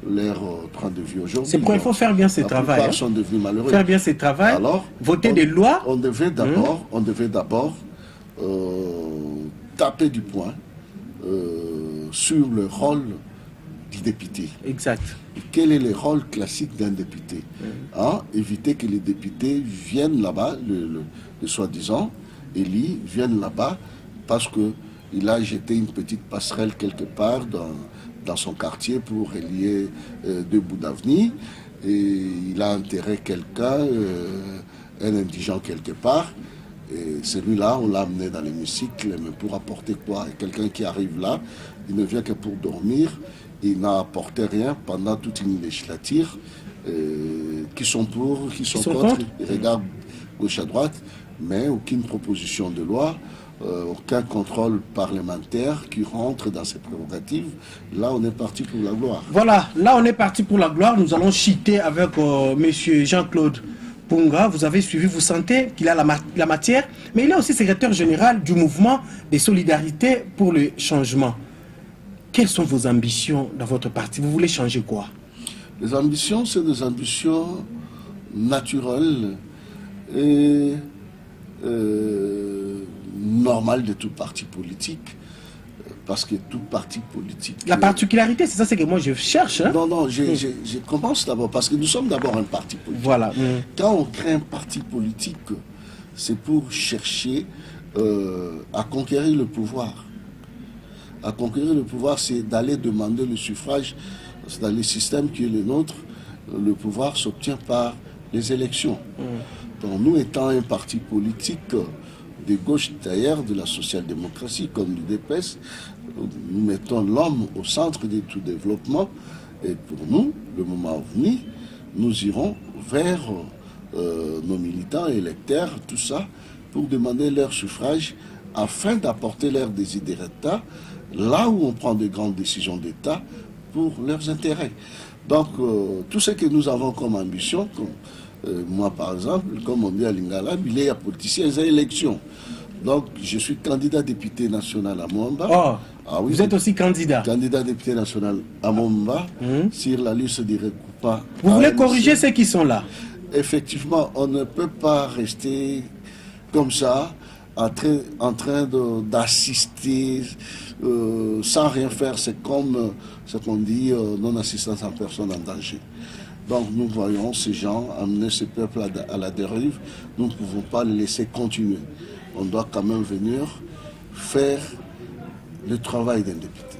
leur train de vie aujourd'hui. C'est pourquoi il faut faire bien ce travail. Ils sont devenus malheureux. Faire bien ce travail, alors, voter des lois. On devait d'abord taper du poing sur le rôle du député. Exact. Et quel est le rôle classique d'un député? Éviter que les députés viennent là-bas, le soi-disant élus viennent là-bas parce qu'il a jeté une petite passerelle quelque part dans son quartier pour relier deux bouts d'avenir. Et il a enterré quelqu'un, un indigent quelque part. Et celui-là, on l'a amené dans l'hémicycle, mais pour apporter quoi? Quelqu'un qui arrive là, il ne vient que pour dormir, il n'a apporté rien pendant toute une législature, qui sont pour, qui sont contre, ils regardent gauche à droite, mais aucune proposition de loi, aucun contrôle parlementaire qui rentre dans ces prérogatives. Là, on est parti pour la gloire. Voilà, là, on est parti pour la gloire. Nous allons chiter avec monsieur Jean-Claude Punga. Vous avez suivi, vous sentez qu'il a la matière, mais il est aussi secrétaire général du mouvement des solidarités pour le changement. Quelles sont vos ambitions dans votre parti? Vous voulez changer quoi? Les ambitions, c'est des ambitions naturelles et normales de tout parti politique. Parce que tout parti politique... La particularité, c'est ça, c'est que moi je cherche. Hein? Non, je commence d'abord, parce que nous sommes d'abord un parti politique. Voilà. Quand on crée un parti politique, c'est pour chercher à conquérir le pouvoir. À conquérir le pouvoir, c'est d'aller demander le suffrage. C'est dans le système qui est le nôtre, le pouvoir s'obtient par les élections. Donc nous, étant un parti politique, des gauches d'ailleurs, de la social-démocratie comme du DPS, nous mettons l'homme au centre de tout développement. Et pour nous, le moment venu, nous irons vers nos militants, électeurs, tout ça, pour demander leur suffrage afin d'apporter leur désiderata là où on prend de grandes décisions d'État pour leurs intérêts. Donc, tout ce que nous avons comme ambition, comme, moi par exemple, comme on dit à Lingala, il est politicien et élections. Donc, je suis candidat député national à Moamba. Oh, ah, oui, vous êtes aussi candidat. Candidat député national à Moamba, sur la liste des recoupants. Vous voulez corriger ceux qui sont là? Effectivement, on ne peut pas rester comme ça, en train d'assister sans rien faire. C'est comme ce qu'on dit, non-assistance en personne en danger. Donc nous voyons ces gens amener ce peuple à la dérive. Nous ne pouvons pas les laisser continuer. On doit quand même venir faire le travail d'un député.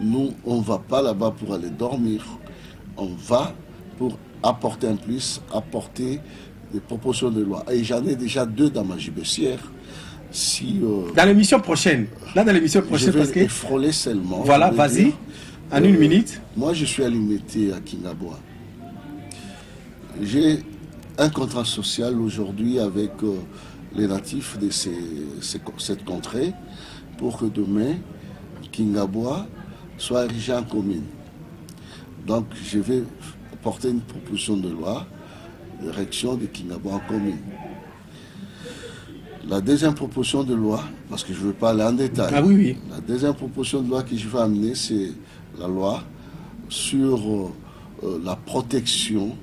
Nous, on ne va pas là-bas pour aller dormir. On va pour apporter un plus, apporter des propositions de loi. Et j'en ai déjà 2 dans ma gibecière. Si, dans l'émission prochaine. Là, dans l'émission prochaine, je vais parce que... effroler seulement. Voilà, vas-y. En 1 minute. Moi, je suis à l'unité à Kingaboa. J'ai un contrat social aujourd'hui avec les natifs de cette contrée pour que demain, Kingaboa soit érigé en commune. Donc, je vais porter une proposition de loi d'érection de Kingaboa en commune. La deuxième proposition de loi, parce que je ne veux pas aller en détail, ah, oui, oui. La deuxième proposition de loi que je vais amener, c'est la loi sur la protection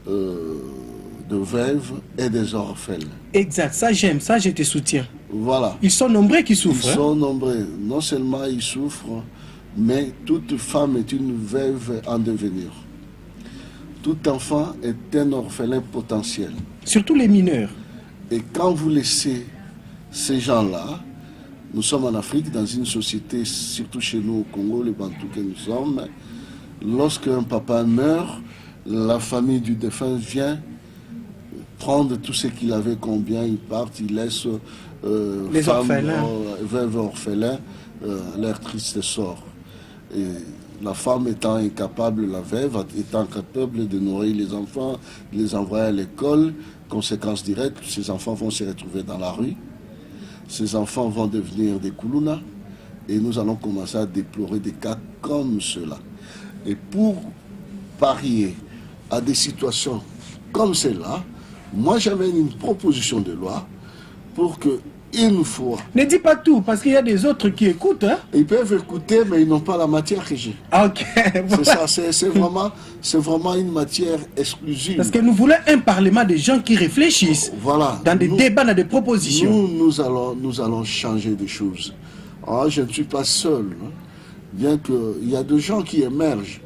de veuves et des orphelins. Exact, ça j'aime, ça je te soutiens. Voilà. Ils sont nombreux qui souffrent. Ils sont nombreux. Non seulement ils souffrent, mais toute femme est une veuve en devenir. Tout enfant est un orphelin potentiel. Surtout les mineurs. Et quand vous laissez ces gens-là, nous sommes en Afrique, dans une société, surtout chez nous au Congo, les Bantous que nous sommes, lorsqu'un papa meurt, la famille du défunt vient prendre tout ce qu'il avait, combien il part, il laisse les femmes, orphelins, veuves orphelins, leur triste sort. Et la femme étant incapable, la veuve étant incapable de nourrir les enfants, de les envoyer à l'école, conséquence directe, ces enfants vont se retrouver dans la rue, ces enfants vont devenir des koulouna, et nous allons commencer à déplorer des cas comme cela. Et pour parier à des situations comme celle-là, moi j'amène une proposition de loi pour que une fois... Ne dis pas tout, parce qu'il y a des autres qui écoutent. Hein? Ils peuvent écouter, mais ils n'ont pas la matière que j'ai. Ok. Voilà. C'est vraiment une matière exclusive. Parce que nous voulons un parlement de gens qui réfléchissent, voilà. Dans des débats, dans des propositions. Nous allons changer des choses. Alors, je ne suis pas seul. Hein. Bien qu'il y a des gens qui émergent,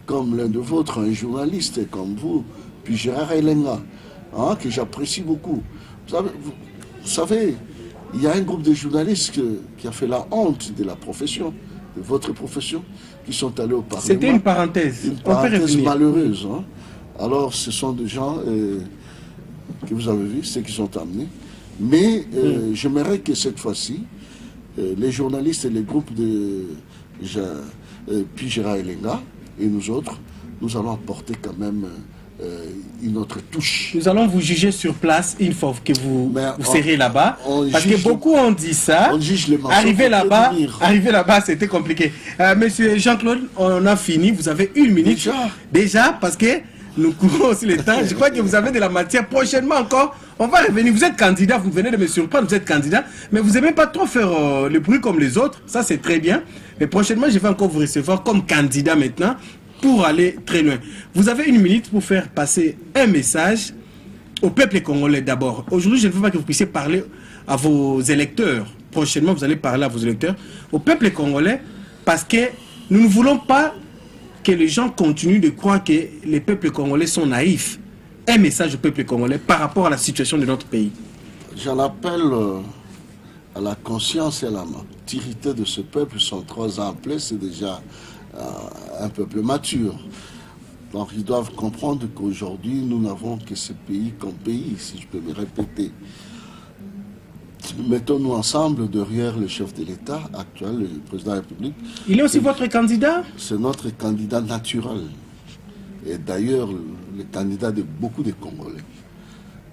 comme l'un de vôtres, un journaliste comme vous, puis Gérard Elenga, hein, que j'apprécie beaucoup. Vous savez, il y a un groupe de journalistes qui a fait la honte de la profession, de votre profession, qui sont allés au Parlement. C'était une parenthèse. Une parenthèse malheureuse. Hein. Alors, ce sont des gens que vous avez vus, ceux qui sont amenés. Mais j'aimerais que cette fois-ci, les journalistes et les groupes de puis Gérard Elenga et nous autres, nous allons apporter quand même une autre touche. Nous allons vous juger sur place une fois que vous serez là-bas. Parce que beaucoup ont dit ça. On juge les arriver là-bas, c'était compliqué. Monsieur Jean-Claude, on a fini. Vous avez 1 minute. Déjà, parce que nous courons aussi le temps. Je crois que vous avez de la matière. Prochainement encore, on va revenir. Vous êtes candidat, vous venez de me surprendre, vous êtes candidat. Mais vous n'aimez pas trop faire le bruit comme les autres. Ça, c'est très bien. Mais prochainement, je vais encore vous recevoir comme candidat maintenant, pour aller très loin. Vous avez 1 minute pour faire passer un message au peuple congolais d'abord. Aujourd'hui, je ne veux pas que vous puissiez parler à vos électeurs. Prochainement, vous allez parler à vos électeurs, au peuple congolais, parce que nous ne voulons pas que les gens continuent de croire que les peuples congolais sont naïfs. Un message au peuple congolais par rapport à la situation de notre pays. J'en appelle à la conscience et à la maturité de ce peuple. Ils sont 3 ans appelés, c'est déjà un peuple mature. Donc ils doivent comprendre qu'aujourd'hui, nous n'avons que ce pays comme pays, si je peux me répéter. Mettons-nous ensemble derrière le chef de l'État actuel, le président de la République. Il est aussi votre candidat? C'est notre candidat naturel. Et d'ailleurs, le candidat de beaucoup de Congolais.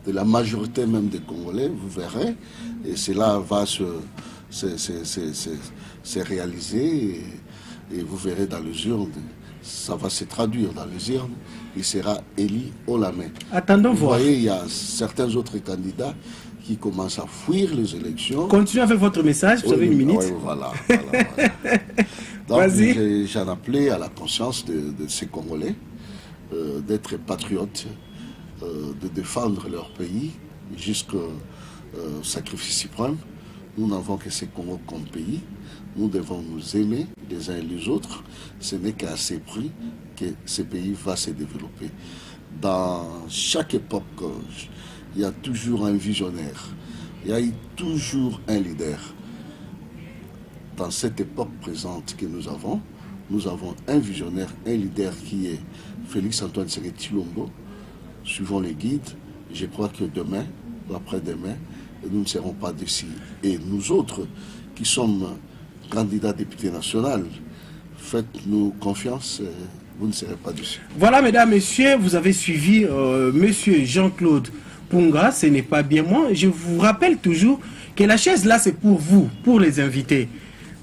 De la majorité même des Congolais, vous verrez. Et cela va se réaliser. Et vous verrez dans les urnes, ça va se traduire dans les urnes. Il sera élu haut la main. Attendons vous voir. voyez, il y a certains autres candidats qui commencent à fuir les élections. Continuez avec votre message, vous avez une minute. Oui, voilà. Donc, j'en appelais à la conscience de ces Congolais d'être patriotes, de défendre leur pays jusqu'au sacrifice suprême. Nous n'avons que ces Congos comme pays. Nous devons nous aimer les uns et les autres. Ce n'est qu'à ces prix que ce pays va se développer. Dans chaque époque, il y a toujours un visionnaire. Il y a toujours un leader. Dans cette époque présente que nous avons un visionnaire, un leader qui est Félix Antoine Tshisekedi Tshilombo. Suivons les guides. Je crois que demain ou après-demain, nous ne serons pas déçus. Et nous autres qui sommes candidats députés nationaux, faites-nous confiance, vous ne serez pas déçus. Voilà, mesdames, messieurs, vous avez suivi monsieur Jean-Claude Punga, ce n'est pas bien moi. Je vous rappelle toujours que la chaise là, c'est pour vous, pour les invités.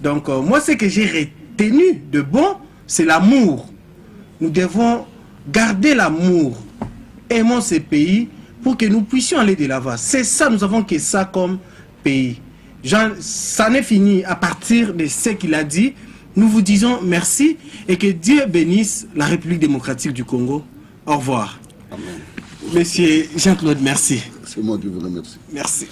Donc, moi, ce que j'ai retenu de bon, c'est l'amour. Nous devons garder l'amour. Aimons ces pays pour que nous puissions aller de l'avant. C'est ça, nous avons que ça comme pays. Ça n'est fini à partir de ce qu'il a dit. Nous vous disons merci et que Dieu bénisse la République démocratique du Congo. Au revoir. Amen. Monsieur Jean-Claude, merci. C'est moi qui vous remercie. Merci.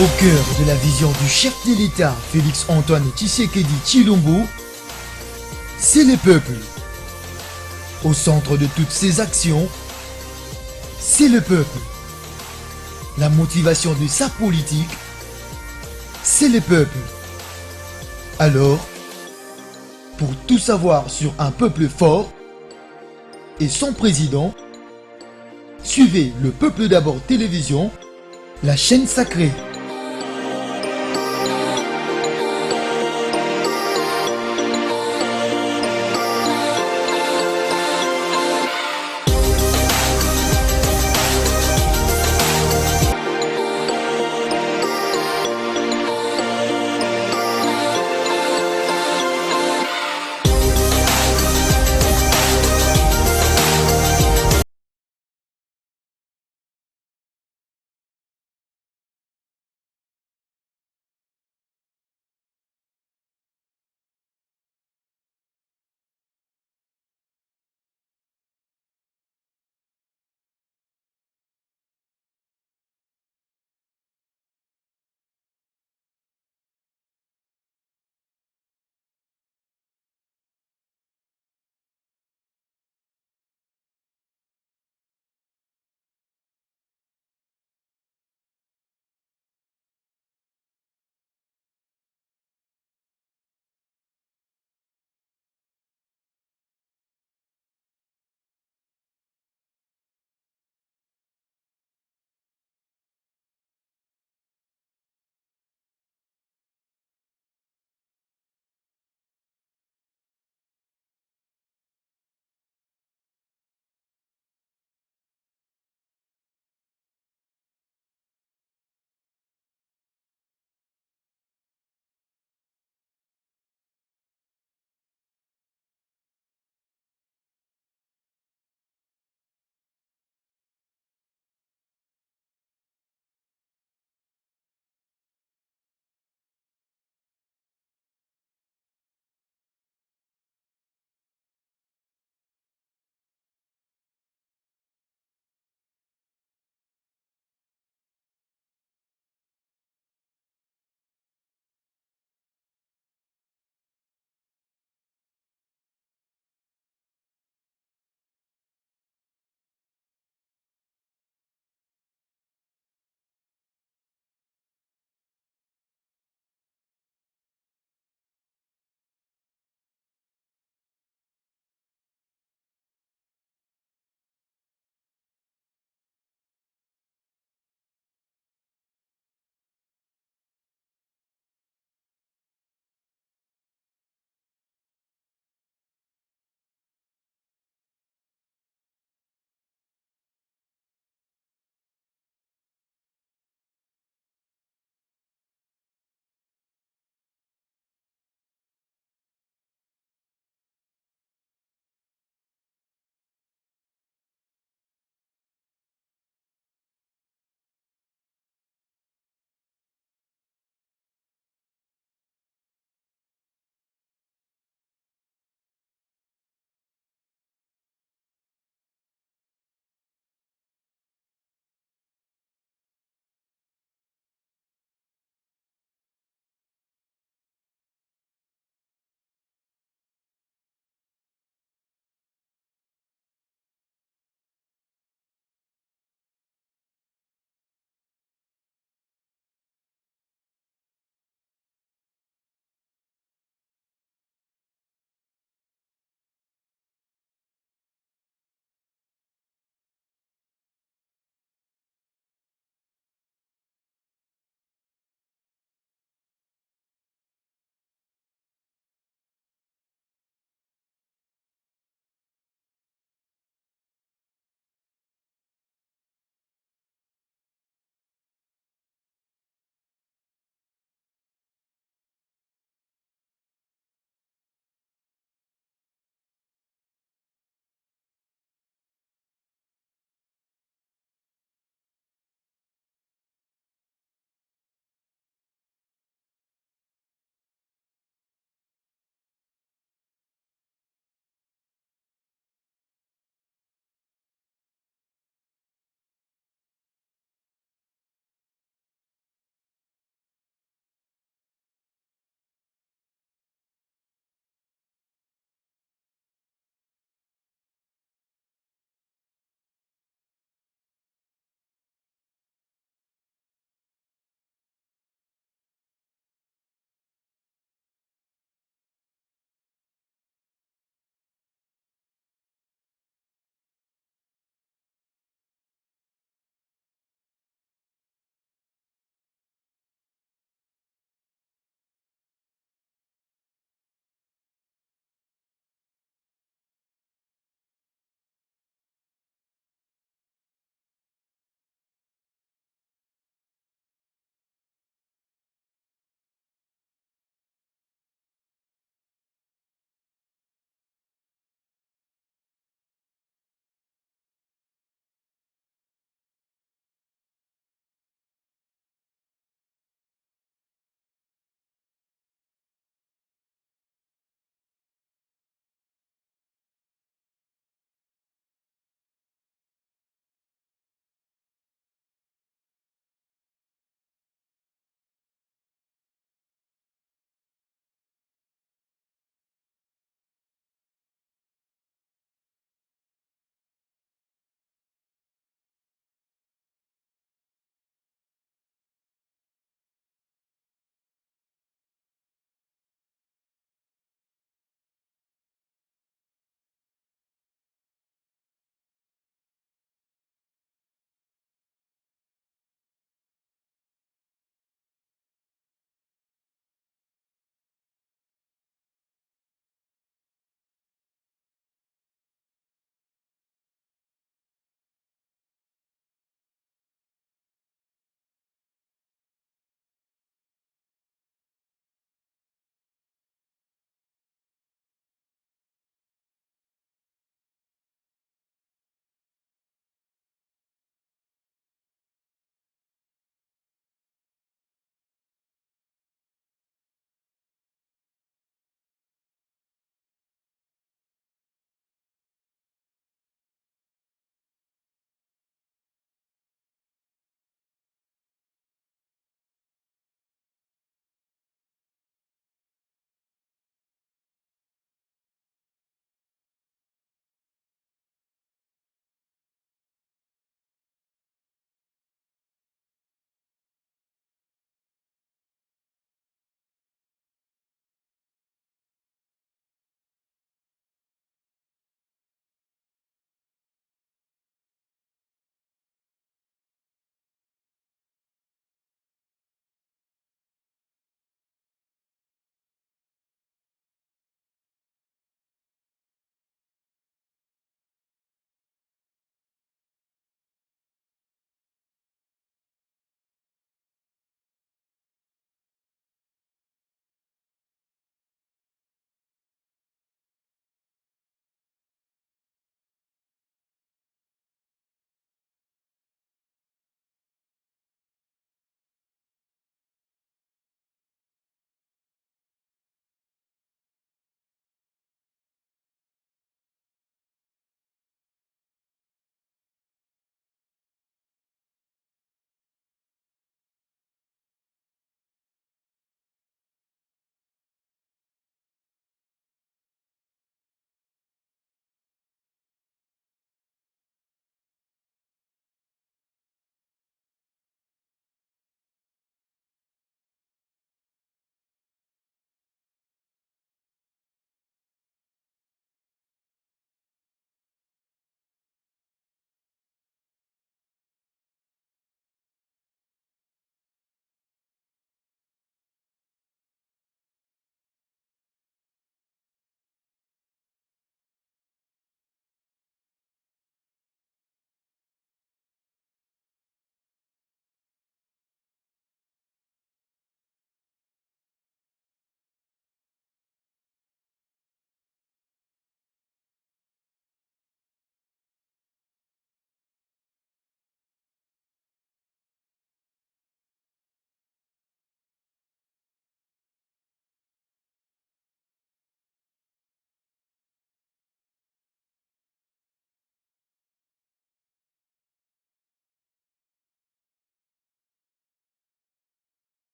Au cœur de la vision du chef de l'État, Félix Antoine Tshisekedi Tshilombo, c'est le peuple. Au centre de toutes ses actions, c'est le peuple. La motivation de sa politique, c'est le peuple. Alors, pour tout savoir sur un peuple fort et son président, suivez le Peuple d'abord télévision, la chaîne sacrée.